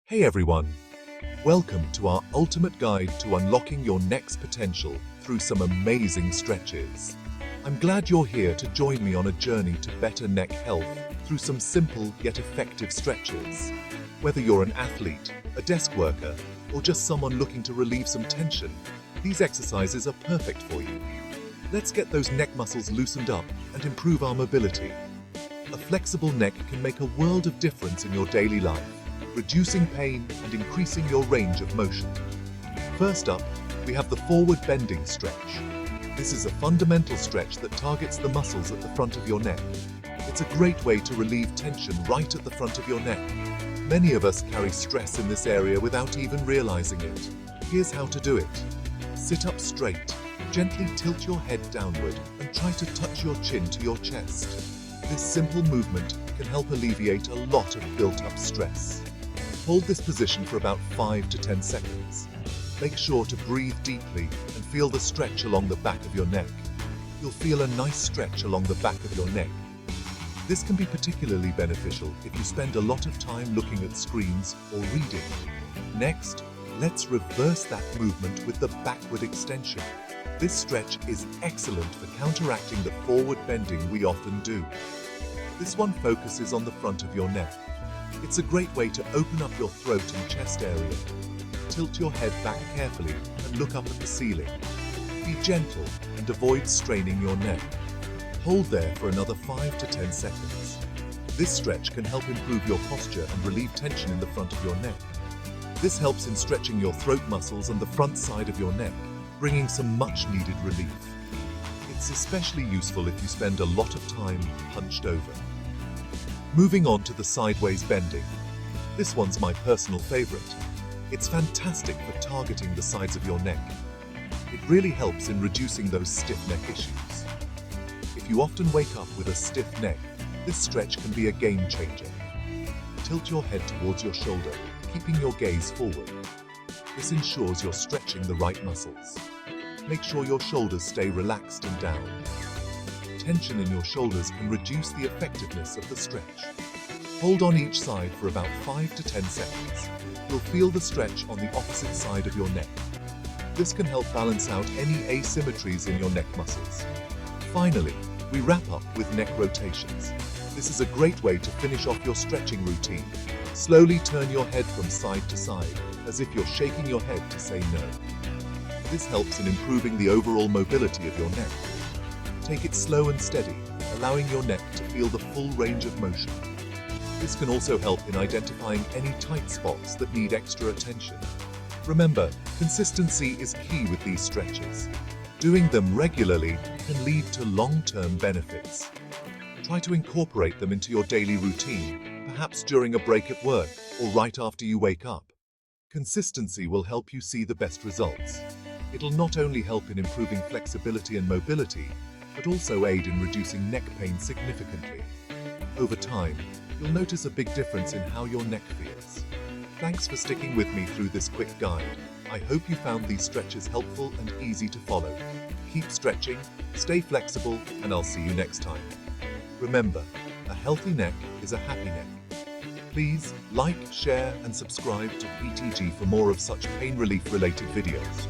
Hey everyone, welcome to our ultimate guide to unlocking your neck's potential through some amazing stretches. I'm glad you're here to join me on a journey to better neck health through some simple yet effective stretches. Whether you're an athlete, a desk worker, or just someone looking to relieve some tension, these exercises are perfect for you. Let's get those neck muscles loosened up and improve our mobility. A flexible neck can make a world of difference in your daily life, reducing pain and increasing your range of motion. First up, we have the forward bending stretch. This is a fundamental stretch that targets the muscles at the front of your neck. It's a great way to relieve tension right at the front of your neck. Many of us carry stress in this area without even realizing it. Here's how to do it. Sit up straight, gently tilt your head downward and try to touch your chin to your chest. This simple movement can help alleviate a lot of built-up stress. Hold this position for about 5 to 10 seconds. Make sure to breathe deeply and feel the stretch along the back of your neck. You'll feel a nice stretch along the back of your neck. This can be particularly beneficial if you spend a lot of time looking at screens or reading. Next, let's reverse that movement with the backward extension. This stretch is excellent for counteracting the forward bending we often do. This one focuses on the front of your neck. It's a great way to open up your throat and chest area. Tilt your head back carefully and look up at the ceiling. Be gentle and avoid straining your neck. Hold there for another 5 to 10 seconds. This stretch can help improve your posture and relieve tension in the front of your neck. This helps in stretching your throat muscles and the front side of your neck, bringing some much-needed relief. It's especially useful if you spend a lot of time hunched over. Moving on to the sideways bending. This one's my personal favorite. It's fantastic for targeting the sides of your neck. It really helps in reducing those stiff neck issues. If you often wake up with a stiff neck, this stretch can be a game changer. Tilt your head towards your shoulder, keeping your gaze forward. This ensures you're stretching the right muscles. Make sure your shoulders stay relaxed and down. Tension in your shoulders can reduce the effectiveness of the stretch. Hold on each side for about 5 to 10 seconds. You'll feel the stretch on the opposite side of your neck. This can help balance out any asymmetries in your neck muscles. Finally, we wrap up with neck rotations. This is a great way to finish off your stretching routine. Slowly turn your head from side to side, as if you're shaking your head to say no. This helps in improving the overall mobility of your neck. Take it slow and steady, allowing your neck to feel the full range of motion. This can also help in identifying any tight spots that need extra attention. Remember, consistency is key with these stretches. Doing them regularly can lead to long-term benefits. Try to incorporate them into your daily routine, perhaps during a break at work or right after you wake up. Consistency will help you see the best results. It'll not only help in improving flexibility and mobility, but also aid in reducing neck pain significantly. Over time, you'll notice a big difference in how your neck feels. Thanks for sticking with me through this quick guide. I hope you found these stretches helpful and easy to follow. Keep stretching, stay flexible, and I'll see you next time. Remember, a healthy neck is a happy neck. Please like, share, and subscribe to PTG for more of such pain relief related videos.